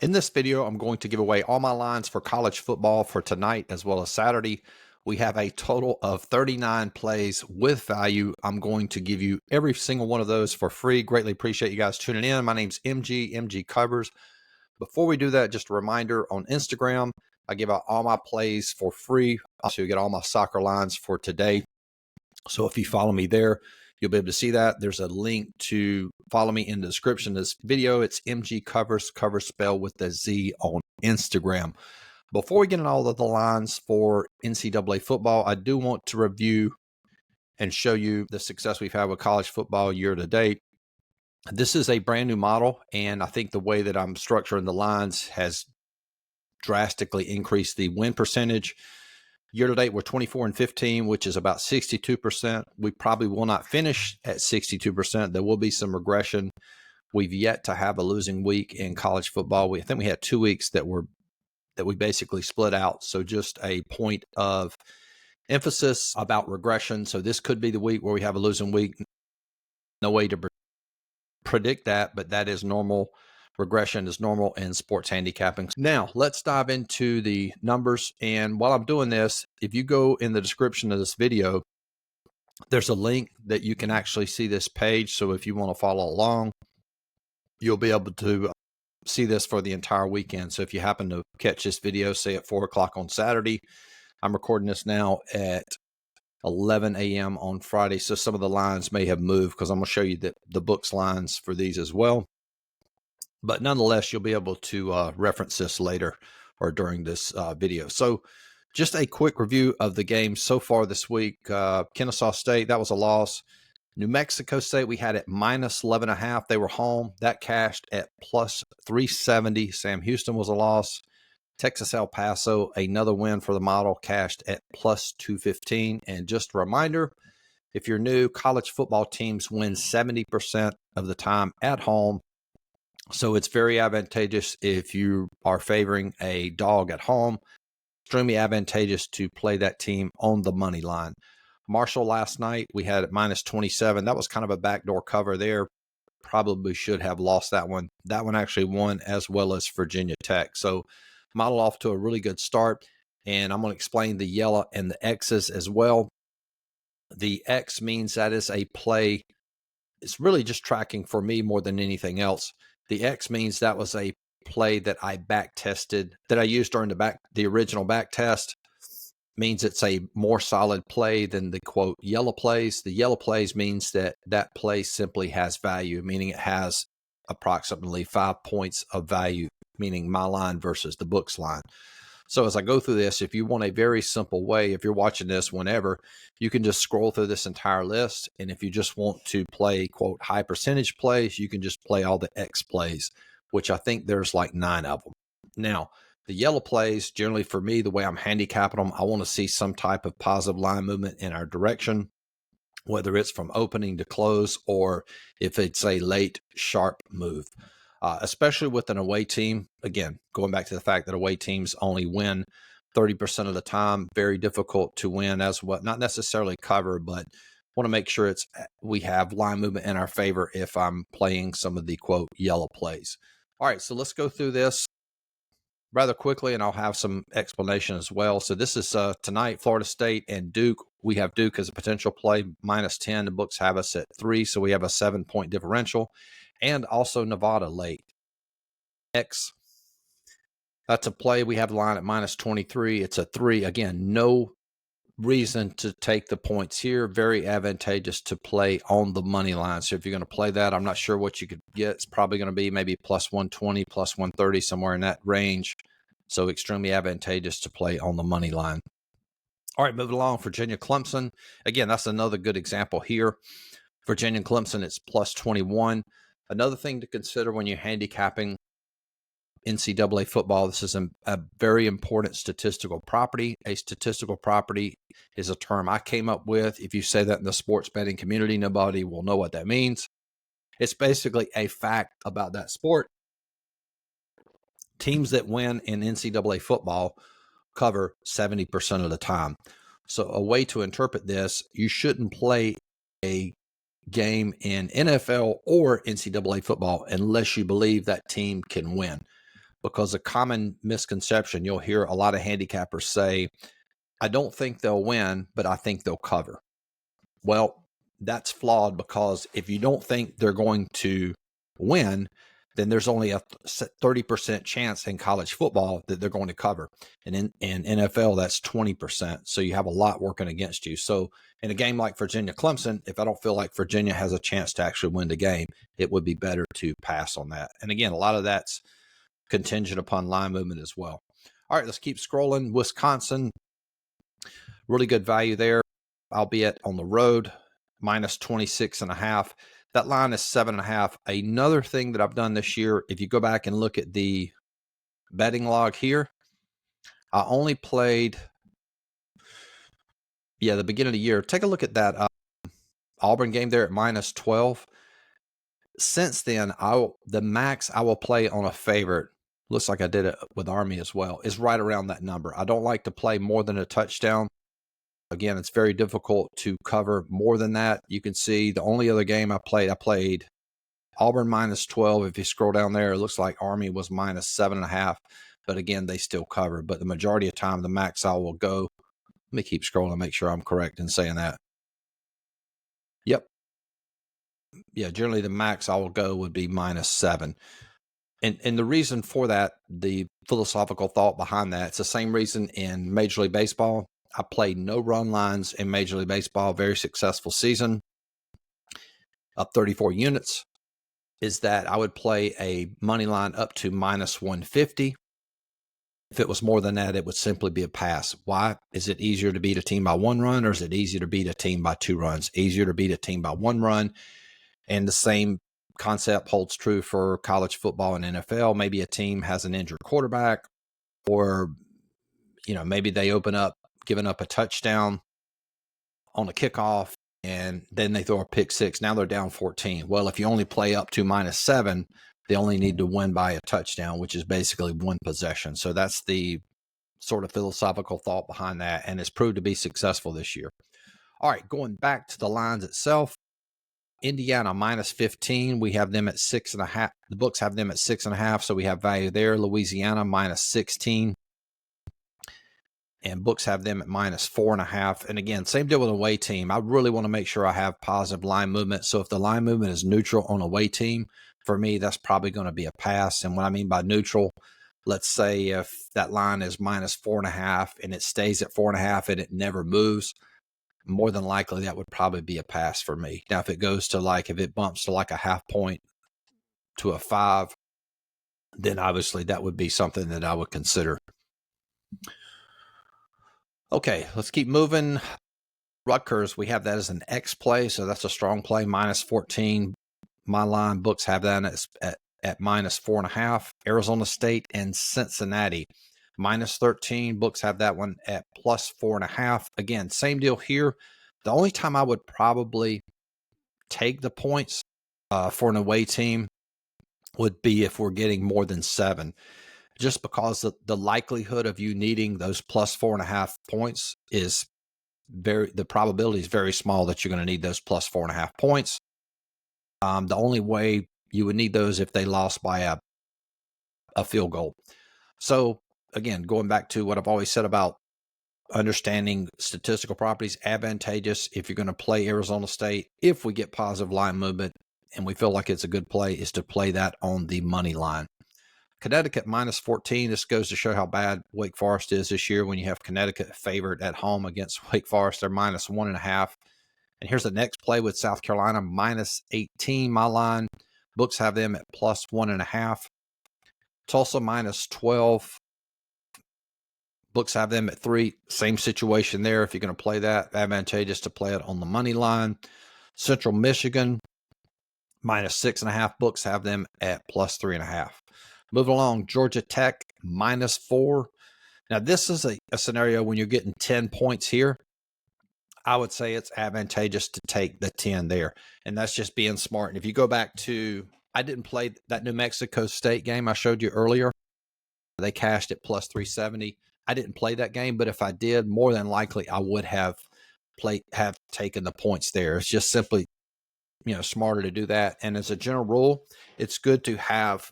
In this video, I'm going to give away all my lines for college football for tonight as well as Saturday. We have a total of 39 plays with value. I'm going to give you every single one of those for free. Greatly appreciate you guys tuning in. My name's MGCovers. Before we do that, just a reminder on Instagram, I give out all my plays for free. Also, you get all my soccer lines for today. So if you follow me there, you'll be able to see that. There's a link to follow me in the description of this video. It's MGCovers, cover spelled with the Z on Instagram. Before we get into all of the lines for NCAA football, I do want to review and show you the success we've had with college football year to date. This is a brand new model, and I think the way that I'm structuring the lines has drastically increased the win percentage. Year to date, we're 24-15, which is about 62%. We probably will not finish at 62%. There will be some regression. We've yet to have a losing week in college football. I think we had 2 weeks that we basically split out. So just a point of emphasis about regression. So this could be the week where we have a losing week. No way to predict that, but that is normal. Regression is normal in sports handicapping. Now, let's dive into the numbers. And while I'm doing this, if you go in the description of this video, there's a link that you can actually see this page. So if you want to follow along, you'll be able to see this for the entire weekend. So if you happen to catch this video, say at 4 o'clock on Saturday, I'm recording this now at 11 a.m. on Friday. So some of the lines may have moved because I'm going to show you the books lines for these as well. But nonetheless, you'll be able to reference this later or during this video. So just a quick review of the games so far this week. Kennesaw State, that was a loss. New Mexico State, we had it minus 11.5. They were home. That cashed at plus 370. Sam Houston was a loss. Texas El Paso, another win for the model, cashed at plus 215. And just a reminder, if you're new, college football teams win 70% of the time at home. So it's very advantageous if you are favoring a dog at home. Extremely advantageous to play that team on the money line. Marshall last night, we had it minus 27. That was kind of a backdoor cover there. Probably should have lost that one. That one actually won, as well as Virginia Tech. So model off to a really good start. And I'm going to explain the yellow and the X's as well. The X means that is a play. It's really just tracking for me more than anything else. The X means that was a play that I back tested, that I used during the original back test. Means it's a more solid play than the quote yellow plays. The yellow plays means that that play simply has value, meaning it has approximately 5 points of value, meaning my line versus the book's line. So as I go through this, if you want a very simple way, if you're watching this whenever, you can just scroll through this entire list. And if you just want to play, quote, high percentage plays, you can just play all the X plays, which I think there's like 9 of them. Now, the yellow plays, generally for me, the way I'm handicapping them, I want to see some type of positive line movement in our direction, whether it's from opening to close or if it's a late, sharp move. Especially with an away team. Again, going back to the fact that away teams only win 30% of the time, very difficult to win as well. Not necessarily cover, but want to make sure we have line movement in our favor if I'm playing some of the quote yellow plays. All right, so let's go through this rather quickly, and I'll have some explanation as well. So this is tonight, Florida State and Duke. We have Duke as a potential play, minus 10. The books have us at 3, so we have a 7-point differential. And also Nevada late. X, that's a play. We have the line at minus 23. It's a 3. Again, no reason to take the points here. Very advantageous to play on the money line. So if you're going to play that, I'm not sure what you could get. It's probably going to be maybe plus 120, plus 130, somewhere in that range. So extremely advantageous to play on the money line. All right, moving along, Virginia Clemson. Again, that's another good example here. Virginia Clemson, it's plus 21. Another thing to consider when you're handicapping NCAA football, this is a very important statistical property. A statistical property is a term I came up with. If you say that in the sports betting community, nobody will know what that means. It's basically a fact about that sport. Teams that win in NCAA football cover 70% of the time. So a way to interpret this, you shouldn't play a game in NFL or NCAA football unless you believe that team can win. because a common misconception, you'll hear a lot of handicappers say, I don't think they'll win, but I think they'll cover. Well, that's flawed, because if you don't think they're going to win, then there's only a 30% chance in college football that they're going to cover. And in NFL, that's 20%. So you have a lot working against you. So in a game like Virginia-Clemson, if I don't feel like Virginia has a chance to actually win the game, it would be better to pass on that. And again, a lot of that's contingent upon line movement as well. All right, let's keep scrolling. Wisconsin, really good value there, albeit on the road, minus 26.5. That line is 7.5. Another thing that I've done this year, if you go back and look at the betting log here, I only played, the beginning of the year. Take a look at that Auburn game there at minus 12. Since then, the max I will play on a favorite, looks like I did it with Army as well, is right around that number. I don't like to play more than a touchdown. Again, it's very difficult to cover more than that. You can see the only other game I played Auburn minus 12. If you scroll down there, it looks like Army was minus 7.5. But again, they still cover. But the majority of time, the max I will go. Let me keep scrolling, make sure I'm correct in saying that. Yep. Yeah, generally the max I will go would be minus 7. And the reason for that, the philosophical thought behind that, it's the same reason in Major League Baseball. I played no run lines in Major League Baseball, very successful season, up 34 units, is that I would play a money line up to minus 150. If it was more than that, it would simply be a pass. Why? Is it easier to beat a team by 1 run, or is it easier to beat a team by 2 runs? Easier to beat a team by 1 run. And the same concept holds true for college football and NFL. Maybe a team has an injured quarterback, or maybe they open up giving up a touchdown on a kickoff, and then they throw a pick six. Now they're down 14. Well, if you only play up to minus 7, they only need to win by a touchdown, which is basically 1 possession. So that's the sort of philosophical thought behind that, and it's proved to be successful this year. All right, going back to the lines itself, Indiana minus 15. We have them at 6.5. The books have them at 6.5, so we have value there. Louisiana minus 16. And books have them at minus 4.5. And again, same deal with an away team. I really want to make sure I have positive line movement. So if the line movement is neutral on a away team, for me, that's probably going to be a pass. And what I mean by neutral, let's say if that line is minus 4.5 and it stays at 4.5 and it never moves, more than likely that would probably be a pass for me. Now, if it goes to if it bumps to like a half point to a 5, then obviously that would be something that I would consider. Okay, let's keep moving. Rutgers, we have that as an X play, so that's a strong play, minus 14. My line books have that at minus 4.5. Arizona State and Cincinnati, minus 13. Books have that one at plus 4.5. Again, same deal here. The only time I would probably take the points for an away team would be if we're getting more than 7. Just because the likelihood of you needing those plus 4.5 points is the probability is very small that you're going to need those plus 4.5 points. The only way you would need those if they lost by a field goal. So again, going back to what I've always said about understanding statistical properties, advantageous if you're going to play Arizona State, if we get positive line movement and we feel like it's a good play, is to play that on the money line. Connecticut minus 14. This goes to show how bad Wake Forest is this year when you have Connecticut favored at home against Wake Forest. They're minus 1.5. And here's the next play with South Carolina, minus 18. My line, books have them at plus 1.5. Tulsa minus 12. Books have them at 3. Same situation there. If you're going to play that, advantageous to play it on the money line. Central Michigan minus 6.5. Books have them at plus 3.5. Moving along, Georgia Tech minus 4. Now, this is a scenario when you're getting 10 points here. I would say it's advantageous to take the 10 there. And that's just being smart. And if you go back to, I didn't play that New Mexico State game I showed you earlier. They cashed at plus 370. I didn't play that game, but if I did, more than likely I would have taken the points there. It's just simply, smarter to do that. And as a general rule, it's good to have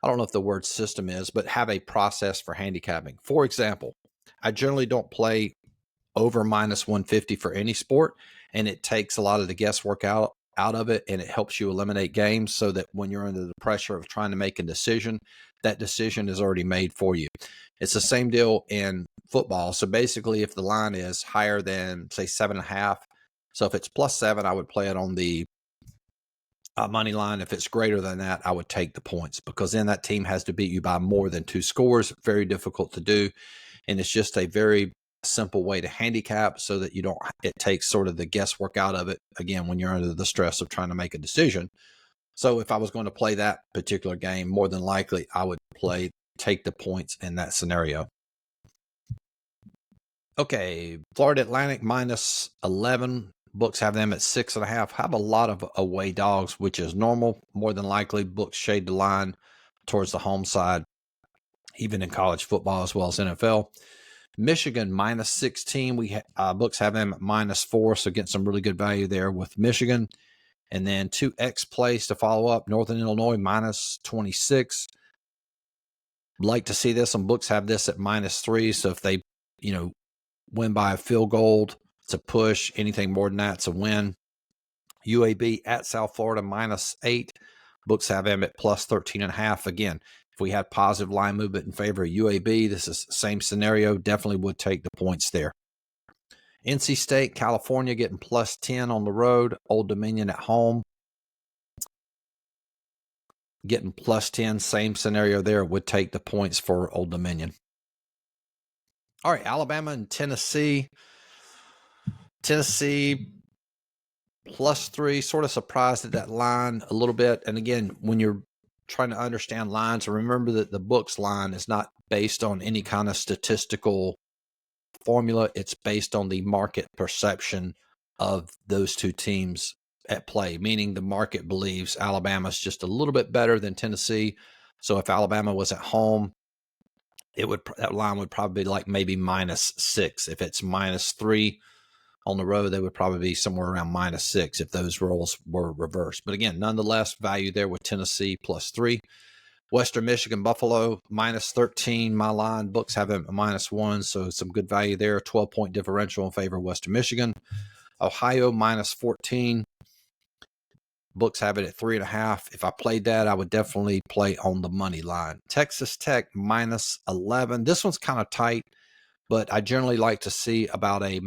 I don't know if the word system is, but have a process for handicapping. For example, I generally don't play over minus 150 for any sport, and it takes a lot of the guesswork out of it, and it helps you eliminate games so that when you're under the pressure of trying to make a decision, that decision is already made for you. It's the same deal in football. So basically, if the line is higher than, say, 7.5, so if it's +7, I would play it on the money line. If it's greater than that, I would take the points, because then that team has to beat you by more than 2 scores. Very difficult to do. And it's just a very simple way to handicap so that you don't, it takes sort of the guesswork out of it, again, when you're under the stress of trying to make a decision. So if I was going to play that particular game, more than likely I would take the points in that scenario. Okay, Florida Atlantic -11. Books have them at 6.5. Have a lot of away dogs, which is normal. More than likely, books shade the line towards the home side, even in college football as well as NFL. Michigan -16. Books have them at -4, so getting some really good value there with Michigan. And then 2 X plays to follow up. Northern Illinois -26. Like to see this. Some books have this at -3. So if they, win by a field goal, it's a push. Anything more than that, it's a win. UAB at South Florida -8. Books have them at +13.5. Again, if we had positive line movement in favor of UAB, this is the same scenario. Definitely would take the points there. NC State, California getting +10 on the road. Old Dominion at home getting +10. Same scenario there. Would take the points for Old Dominion. All right, Alabama and Tennessee. Tennessee +3. Sort of surprised at that line a little bit. And again, when you're trying to understand lines, remember that the books line is not based on any kind of statistical formula. It's based on the market perception of those two teams at play, meaning the market believes Alabama's just a little bit better than Tennessee. So if Alabama was at home, that line would probably be like maybe -6. If it's -3 on the road, they would probably be somewhere around -6 if those roles were reversed. But again, nonetheless, value there with Tennessee +3. Western Michigan, Buffalo, -13. My line, books have it at -1, so some good value there. 12-point differential in favor of Western Michigan. Ohio, -14. Books have it at 3.5. If I played that, I would definitely play on the money line. Texas Tech, -11. This one's kind of tight, but I generally like to see about a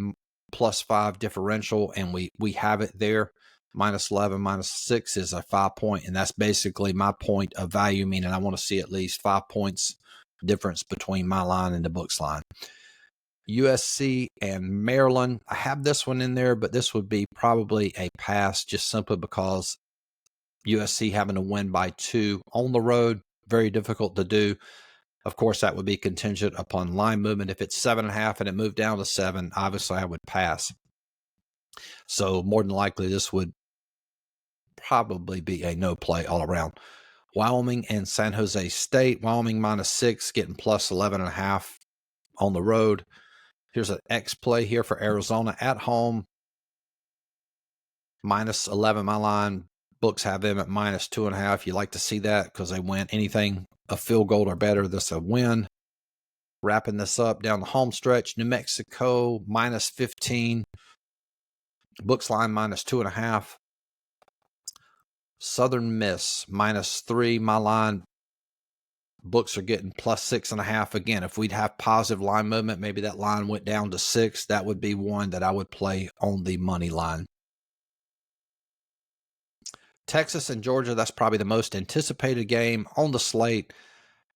+5 differential, and we have it there. -11, -6 is a 5-point, and that's basically my point of value, meaning I want to see at least 5 points difference between my line and the books line. USC and Maryland, I have this one in there, but this would be probably a pass, just simply because USC having to win by 2 on the road, very difficult to do. Of course, that would be contingent upon line movement. If it's 7.5 and it moved down to 7, obviously I would pass. So more than likely, this would probably be a no play all around. Wyoming and San Jose State. Wyoming -6, getting +11.5 on the road. Here's an X play here for Arizona at home. -11, my line. Books have them at -2.5. You like to see that because they win anything a field goal or better. That's a win. Wrapping this up down the home stretch. New Mexico, -15. Books line -2.5. Southern Miss, -3. My line, books are getting +6.5. Again, if we'd have positive line movement, maybe that line went down to 6. That would be one that I would play on the money line. Texas and Georgia, that's probably the most anticipated game on the slate.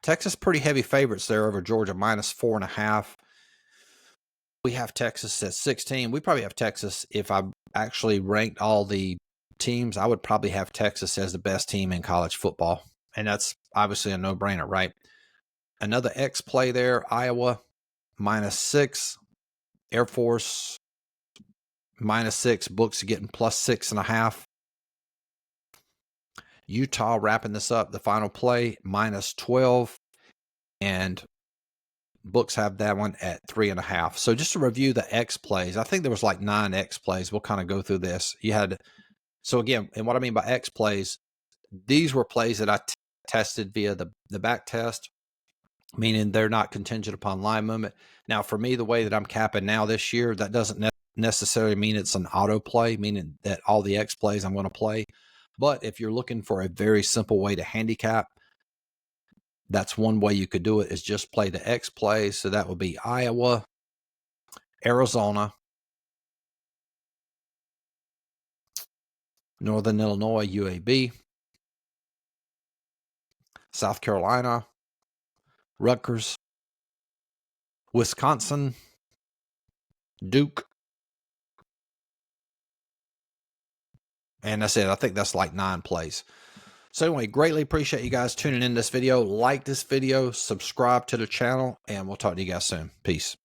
Texas pretty heavy favorites there over Georgia, -4.5. We have Texas at 16. We probably have Texas. If I actually ranked all the teams, I would probably have Texas as the best team in college football. And that's obviously a no-brainer, right? Another X play there, Iowa, -6. Air Force, -6. Books are getting +6.5. Utah wrapping this up, the final play, -12. And books have that one at 3.5. So just to review the X plays, I think there was like 9 X plays. We'll kind of go through this. So again, and what I mean by X plays, these were plays that I tested via the back test, meaning they're not contingent upon line movement. Now, for me, the way that I'm capping now this year, that doesn't necessarily mean it's an auto play, meaning that all the X plays I'm going to play. But if you're looking for a very simple way to handicap, that's one way you could do it, is just play the X plays. So that would be Iowa, Arizona, Northern Illinois, UAB, South Carolina, Rutgers, Wisconsin, Duke, and that's it. I think that's like 9 plays. So anyway, greatly appreciate you guys tuning in this video. Like this video, subscribe to the channel, and we'll talk to you guys soon. Peace.